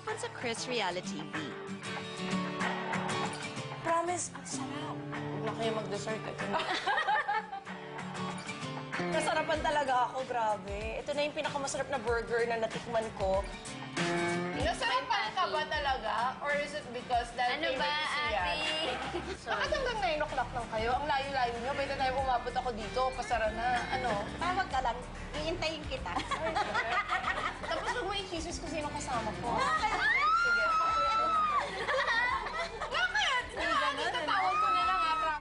hapon sa Chris Reality TV. Promise, ang sarap. Huwag na kayo mag-dessert. Nasarapan talaga ako, grabe. Ito na yung pinakamasarap na burger na natikman ko. Nasarapan ka ba talaga? Or is it because dahil Ano ba, ate? Bakit hanggang 9 o'clock lang kayo? Ang layo-layo nyo. By the time umabot ako dito, pasara na. Ano? Tawag ka lang, iintayin kita. Tapos huwag mo i-kisses kung sino kasama ko. Sige. Bakit? Dito tawag ko na lang, atra.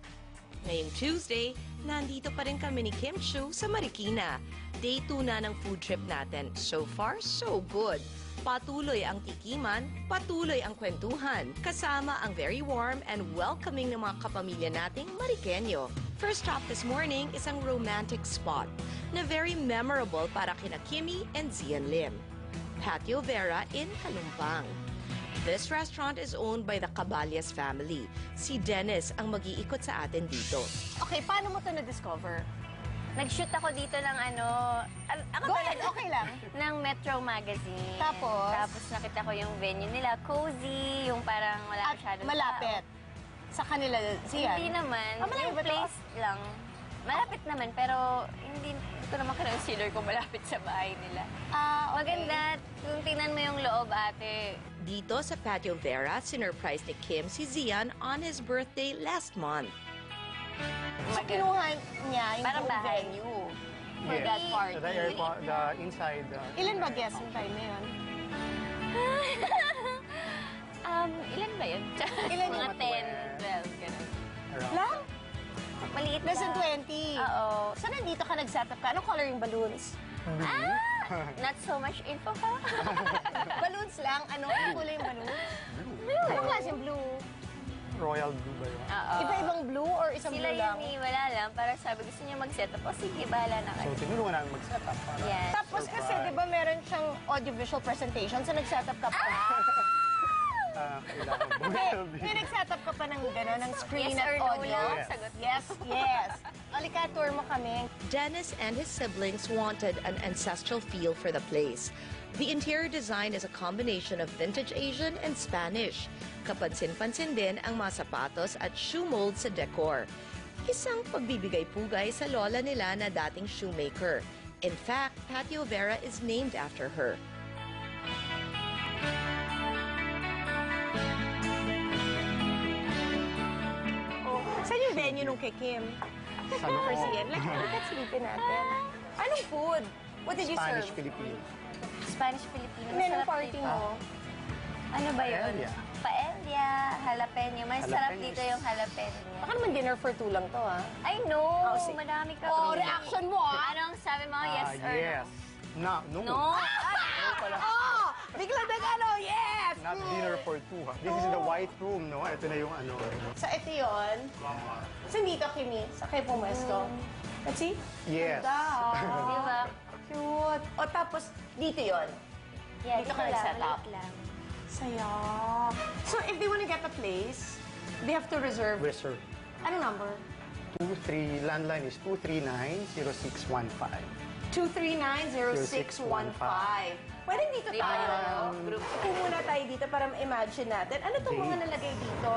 Ngayong Tuesday, nandito pa rin kami ni Kim Chiu sa Marikina. Day 2 na ng food trip natin. So far, so good. Patuloy ang tikiman, patuloy ang kwentuhan, kasama ang very warm and welcoming ng mga kapamilya nating Marikenyo. First stop this morning, isang romantic spot na very memorable para kina Kimmy and Zian Lim. Patio Vera in Kalumpang. This restaurant is owned by the Caballas family. Si Dennis ang mag-iikot sa atin dito. Okay, paano mo ito na-discover? Nag-shoot ako dito ng ano... Ako Go ahead, okay lang. Ng Metro Magazine. Tapos? Tapos nakita ko yung venue nila, cozy, yung parang wala At masyadong malapit. Sa kanila, siya? Hindi naman. malayo Yung ba ito? place lang. Malapit naman, pero hindi ko naman consider kung malapit sa bahay nila. Ah, okay. Maganda. Kung tingnan mo yung loob, ate. Dito sa Patio Vera, sinurprise ni Kim si Zian on his birthday last month. So, kinuha niya yung Parang buong bahay. venue for Yes. that party. The airport, the inside. Ilan ba guests yung time na yun? Ilan ba yun? Ilan Mga yung 10, 12, gano'n. Around. Lang? Maliit Less than lang. 20. Oo. So, nandito ka nag-set up ka. Anong color yung balloons? Not so much info ka. Balloons lang? Anong kulay yung balloons? Blue. Anong klaseng blue? Royal blue ba yun? Oo. Iba-ibang blue or isang Sila blue lang? yun wala lang. Para sabi, gusto niya mag-set up. O sige, bahala na So, kayo. tinulungan namin mag-set up. Para Yes. Tapos kasi, surprise. di ba meron siyang audiovisual presentation, so nag-set up ka pa. Kailangan Hindi, may nag-set up ka pa ng gano'n, ng screen Yes at or no audio. lang, Yes. sagot. Yes, yes. Alika, tour mo kami. Dennis and his siblings wanted an ancestral feel for the place. The interior design is a combination of vintage Asian and Spanish. Kapansin-pansin din ang mga sapatos at shoe mold sa decor. Isang pagbibigay-pugay sa lola nila na dating shoemaker. In fact, Patio Vera is named after her. Oh, saan yung venue nung kay Kim? Sa For loob. Sian. Let's sleepin natin. Anong food? What did you Spanish serve? Filipino. Spanish-Filipino. Menu Masarap party dito. mo? Ano ba yun? Paella. Paella, jalapeno. Mas sarap Jalapenos. dito yung jalapeno. Baka naman dinner for 2 lang to, ha? I know. sige. Madami ka. Oh, reaction mo, ha? Anong sabi mo? Yes or Yes. No. no? No. Oh! Bigla ano, yes! Not dinner for two. Ha? This is the white room, no? Ito na yung ano. So, ito yun. Saan dito, Kimi? Sa kayo pumesto? Let's see. Yes. Ganda. Diba? Cute. O, tapos, dito yun. Yeah, Dito ka lang, nag-set up. maliit lang. Saya. So, if they want to get a place, they have to reserve. Reserve. Anong number? 23, landline is 239-0615. 239-0615. Pwede dito Di tayo. ba? Group. Upo muna tayo dito para ma-imagine natin. Ano itong mga nalagay dito?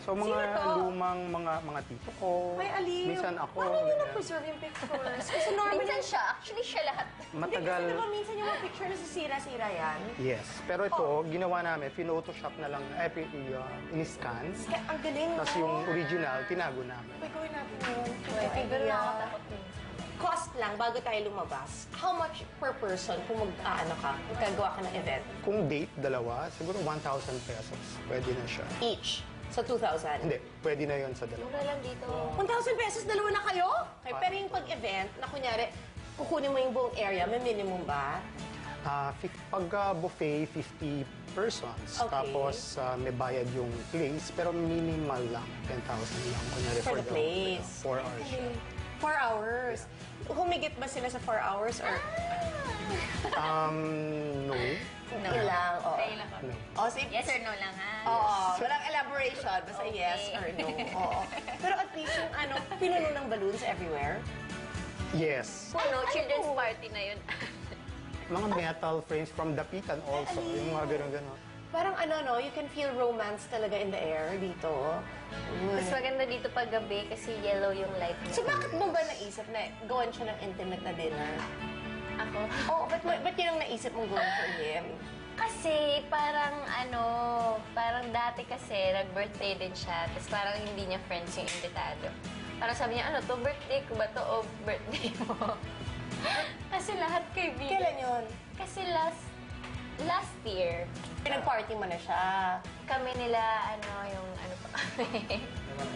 So, Sino mga to? lumang mga tito ko. May aliw. Minsan ako. Paano nyo ganyan. na-preserve yung pictures? Kasi normally... Minsan siya. Actually, siya lahat. Matagal. Hindi, kasi diba minsan yung mga picture na sisira-sira yan? Yes. Pero ito, ginawa namin, pinotoshop na lang, in-scan. Kaya ang galing, Tapos yung original, tinago namin. Uy, gawin natin yun. Okay, pero nakakatakot din. Cost lang bago tayo lumabas. How much per person kung magkagawa ka ng event? Kung date, dalawa, siguro 1,000 pesos. Pwede na siya. Each. So, 2,000. Hindi, pwede na yon sa dalawa. Mura lang dito. 1,000 pesos, dalawa na kayo? Okay, pero yung pag-event, na kunyari, kukunin mo yung buong area, may minimum ba? Pag buffet, 50 persons. Okay. Tapos may bayad yung place, pero minimal lang. 10,000 lang. Kunyari For the place. 4 hours siya. 4 hours. Humigit ba sila sa 4 hours or No. ilang? Oo. Say lang. No. Oh, sige. Yes or no lang, ha? Oo, walang elaboration. Basta yes or no. Oo. Pero at least yung pinuno ng balloons everywhere. Yes. No, children's party na yun. Mga metal frames from Dapitan also. Yung mga gano'n-gano'n. Parang ano, no? You can feel romance talaga in the air dito. Mas maganda dito pag gabi kasi yellow yung light niya. So, bakit mo ba naisip na gawan siya ng intimate na dinner? Ako? Oh, ba't yun ang naisip mong gawin for him? Kasi parang parang dati kasi nag-birthday din siya, tapos parang hindi niya friends yung invitado. Parang sabi niya, ano to, birthday ko ba to o birthday mo? Kasi lahat kaibigan. Kailan yun? Kasi last year, Pinag-party mo na siya. kami nila, yung ano pa kami.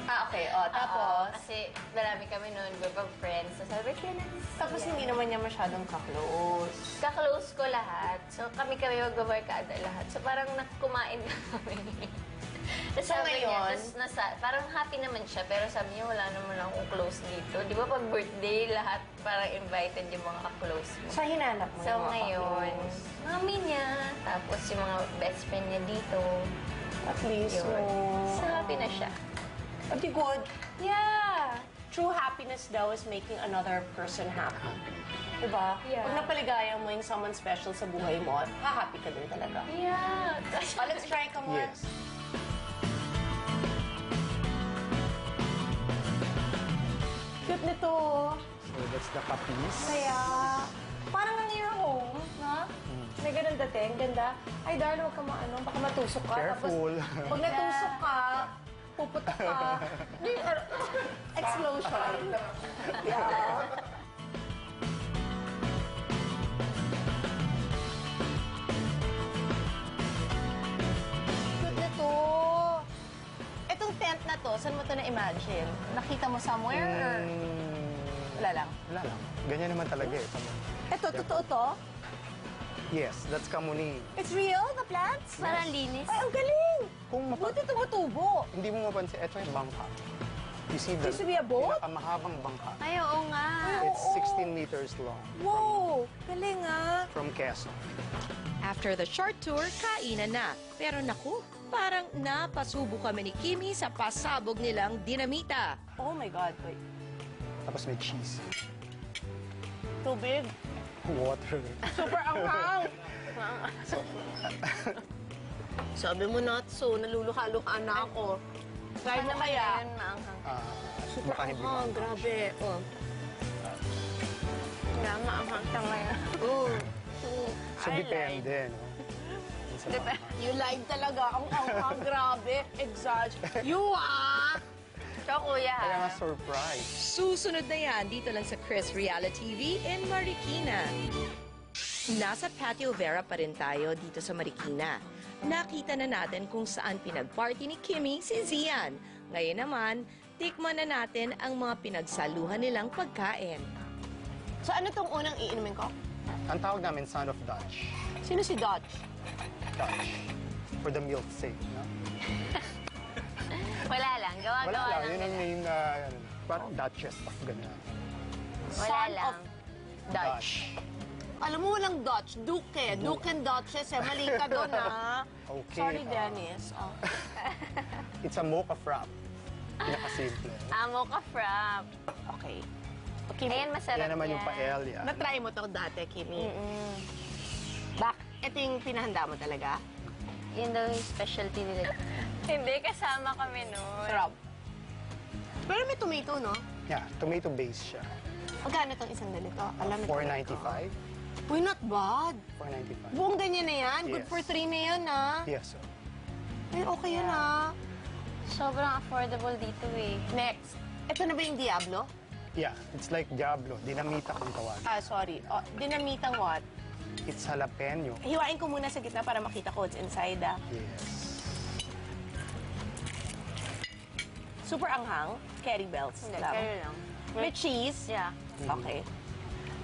Okay. Oh, tapos? Kasi marami kami noon, group of friends. So sabi ko na, Tapos hindi naman niya masyadong ka-close. kaklose ko lahat. So kami magbabarkada lahat. So parang kumain na kami. Tapos So, sabi niya, ngayon? parang happy naman siya, pero sabi niya, wala naman akong close dito. Di ba pag birthday, lahat parang invited yung mga ka-close mo. So, hinanap mo So yung mga ngayon, ka-close. mami niya, tapos yung mga best friend niya dito. At least, Yun. oh. So happy na siya. Adi good. Yeah. True happiness daw is making another person happy. Diba? Yeah. Pag napaligaya mo yung someone special sa buhay mo, happy ka din talaga. Yeah. Oh, let's try ka more. Yes. Cute nito. So that's the kapis. Kaya, parang ang near home, ha? May ganun dating, ganda. Ay, darling, huwag ka baka matusok ka. Careful. Tapos, pag natusok ka, puputok ka. Explosion. Yeah. Cute nito. Itong tent na to, saan mo to na-imagine? Nakita mo somewhere or wala lang? Wala lang. Ganyan naman talaga eh. Ito, totoo to? Yes, that's kamuning. It's real, the plants? Parang linis. Ay, ang galing! Kung Buti tumutubo. hindi mo mapansin, ito yung bangka. You see the Used to be a boat? pinakamahabang bangka. Ay, oo nga. It's 16 meters long Wow! Galing ah! from Quezon. After the short tour, kainan na. Pero naku, parang napasubo kami ni Kimi sa pasabog nilang dinamita. Oh my God, wait. Tapos may cheese. Tubig. Water. Super anghang. Sabi mo not so, naluluha-luha na ako. Try mo kaya? Yun, maanghang. Super Baka hindi anghang, maanghang. grabe. Oh. Wala, maanghang sa ngayon. So depende, no? Minsan baka- You like talaga ang anghang, grabe. You ah! So, kuya, Kaya nga surprise. Susunod na yan dito lang sa Chris Reality TV in Marikina. Nasa Patio Vera pa rin tayo dito sa Marikina. Nakita na natin kung saan pinag-party ni Kimi si Zian. Ngayon naman, tikman na natin ang mga pinagsaluhan nilang pagkain. So ano tong unang iinumin ko? Ang tawag namin son of Dutch. Sino si Dutch? Dutch. For the milk's sake, no? wala lang. Wala Gawa-gawa lang. lang Yun ang nila. main, parang Duchess of ganyan. Wala Son lang. of Dutch. Alam mo, walang Dutch. Duke eh. Duke and Duchess eh. Mali ka doon, ha? Okay. Sorry, Dennis. Oh. It's a mocha frap. Pinakasimple. Amo ka, frap. Okay. Okay. Ayan, masarap Yan naman yung yan. paella. Na-try mo to dati, Kimi. Ito yung pinahanda mo talaga? Yun daw yung specialty nila. Hindi, kasama kami noon. Sarap. Pero may tomato, no? Yeah, tomato base siya. Magkano itong isang ganito? Alam mo. 495. Uy, not bad. 495. Buong ganyan na yan. Good Yes. for 3 na yan, ha? Yes, sir. Ay, okay yan, ha? Sobrang affordable dito eh. Next. Ito na ba yung Diablo? Yeah, it's like Diablo. Dinamita kung tawag. Ah, sorry. Oh, dinamitang what? It's jalapeno. Hiwain ko muna sa gitna para makita ko what's inside, ah. Yes. Super anghang. Curry bells. Hindi, lang. kaya lang. With cheese? Yeah. Okay.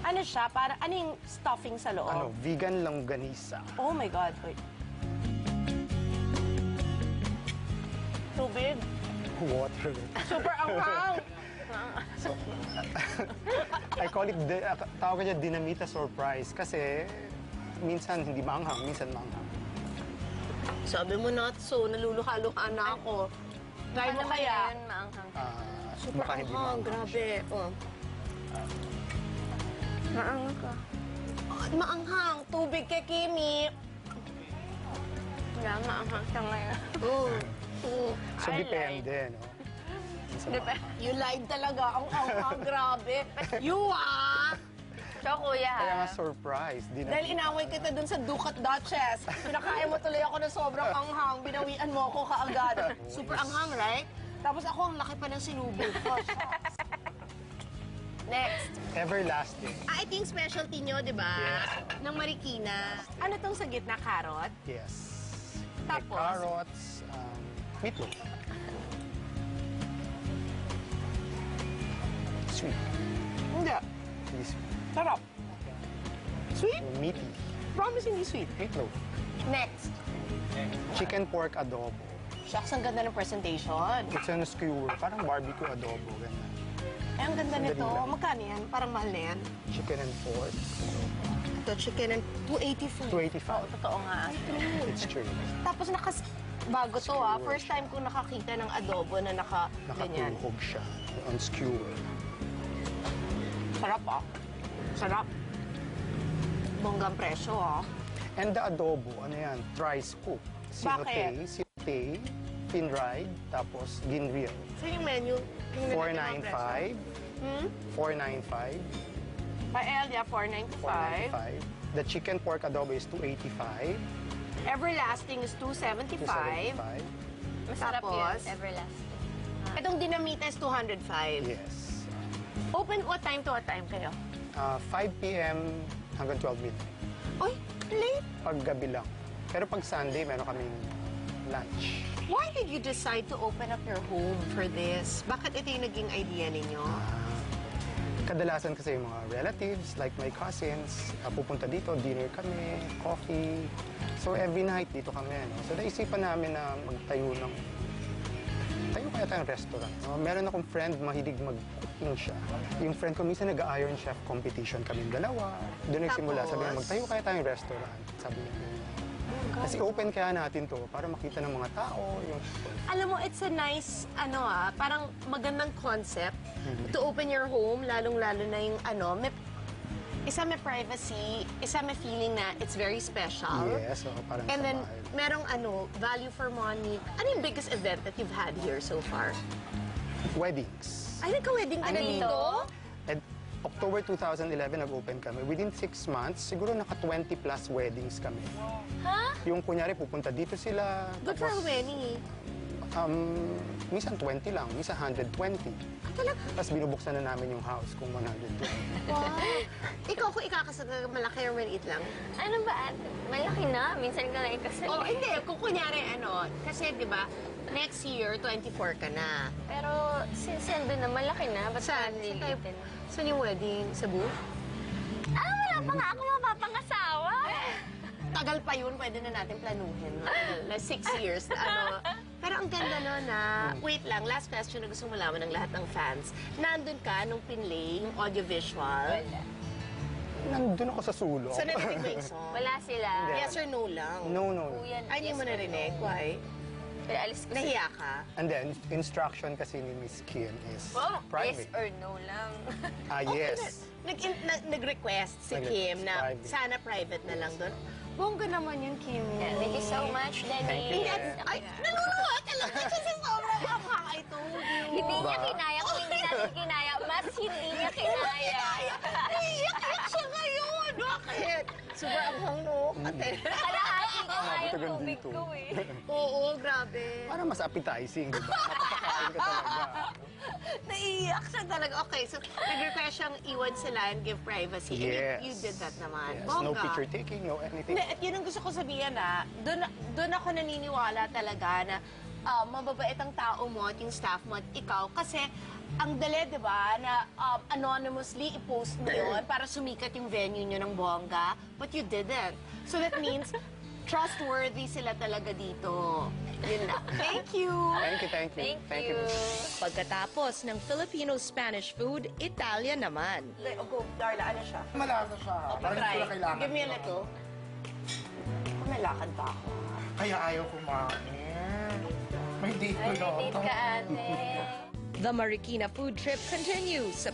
Ano siya? Para, ano yung stuffing sa loob? Ano, vegan longganisa. Oh my God. Wait. Tubig. Water. Super anghang. I call it, tawag niya dinamita surprise kasi minsan hindi maanghang, minsan maanghang. Sabi mo not so, naluluha-luha na ako. Try mo Ano kaya? yun, maanghang? Super Baka hindi anghang, maanghang. grabe. Oh. Maanghang ka. Maanghang, tubig kay Kimi. Wala, maanghang siya ngayon. So, depende, no? You lied talaga. Ang grabe. You, So, kuya, Kaya nga surprise. Dahil inaway kita dun sa Ducat Duchess. Pinakain mo tuloy ako ng sobrang anghang. Binawian mo ako kaagad. Super anghang, right? Tapos ako, ang laki pa ng sinubog ko. Next. Everlasting. Ito yung specialty nyo, di ba? Yes. Ng Marikina. Ano tong sa gitna? Carrot? Yes. Tapos? May carrots, meatloaf. Sweet. Hindi. Hindi sweet. Sarap. Sweet? Meaty. Promise hindi sweet. Meatloaf. Next. Chicken pork adobo. Shucks, ang ganda ng presentation. It's on a skewer. Parang barbecue adobo. Ganyan. Ay, ang ganda Sandali nito. lang. Magkano yan? Parang mahal na yan. Chicken and pork. Ito, chicken and 284. 285. Totoo nga. It's true. Tapos bago to First time kong nakakita ng adobo na ganyan. Nakatuhog siya on skewer. Sarap Sarap. Bonggang presyo And the adobo, ano yan? Thrice cooked. Bakit? Sinote, pinried, tapos ginrill. So yung menu, tingnan natin ang presyo. 495. 495. Paella, 495. 495. The chicken pork adobo is 285. Everlasting is 275. 275. masarap Tapos? yan, everlasting. Itong dinamita is 205. Yes. Open what time to what time kayo? 5 p.m. hanggang 12 midnight. Oy, late. Pag gabi lang. Pero pag Sunday, meron kaming lunch. Why did you decide to open up your home for this? Bakit ito yung naging idea ninyo? Kadalasan kasi yung mga relatives, like my cousins, pupunta dito, dinner kami, coffee. So every night dito kami. No? So naisipan namin na tayo kaya tayong restaurant. No? Meron akong friend, mahilig mag-cooking siya. Yung friend ko, minsan nag-Iron Chef competition kami dalawa. Doon nagsimula, sabi niya, magtayo kaya tayong restaurant. Sabi niya, kasi open kaya natin to para makita ng mga tao. Alam mo, it's a nice, parang magandang concept to open your home, lalong-lalo na yung isa may privacy, isa may feeling na it's very special. Yes, so parang And sa then, bahay. merong value for money. Ano yung biggest event that you've had here so far? Weddings. Ay, nagka-wedding ka na dito? And October 2011, nag-open kami. Within 6 months, siguro naka-20 plus weddings kami. Ha? Yung kunyari, pupunta dito sila. Good for how many? Minsan 20 lang, minsan 120. Talaga? Tapos binubuksan na namin yung house kung 120. Wow. Ikaw kung ikakasal ka, malaki or maliit lang? Ano ba, ate? Malaki na. Minsan ka lang ikasal. Oh, hindi. Kung kunyari, kasi di ba, next year, 24 ka na. Pero since nandun na, malaki na. Ba't Saan? nililitin? Saan yung wedding? Cebu? Wala pa nga ako mapapangasawa. Tagal pa yun, pwede na natin planuhin. Na 6 years. Pero ang ganda na, wait lang, last question na gusto mo malaman ng lahat ng fans. Nandun ka nung pinlay, yung audiovisual. Nandun ako sa sulok. So, narinig mo yung song? Wala sila. Yes or no lang? No. Kuya, Ay, hindi mo narinig. Why? Pero alis ko Nahiya ka? And then, instruction kasi ni Miss Kim is Yes private. or no lang. Yes. Nag-request si Nag-request Kim na private. sana private na lang doon. Bongga naman yung Kim. Thank you so much, Denny. Ay, naluluwa talaga siya sa sobrang hapa. I told you. Hindi niya kinaya. Kung hindi natin kinaya, mas hindi niya kinaya. Iyak siya ngayon. Bakit? Super anghang, no? Kalahati ko nga yung Tagal tubig dito. ko eh. Oo, grabe. Para mas appetizing, di ba? Napapakain ka talaga. Naiiyak siya talaga. Okay, so nag-request siyang iwan sila and give privacy. And Yes. you did that naman. Yes. No Bongga. picture taking, no anything. Hindi, at yun ang gusto ko sabihin doon ako naniniwala talaga na mababait ang tao mo at yung staff mo at ikaw. Kasi ang dali, di ba, na anonymously i-post mo yun para sumikat yung venue nyo ng bongga. But you didn't. So that means trustworthy sila talaga dito. Yun na. Thank you! Thank you. Thank you. Pagkatapos ng Filipino-Spanish food, Italian naman. Go, Darla, ano siya? Malasa siya. Parang hindi ko na kailangan. Give me a little. May lakad pa ako. Kaya ayaw kumain. May date ko Ay, lang. date ka, ate. The Marikina food trip continues sa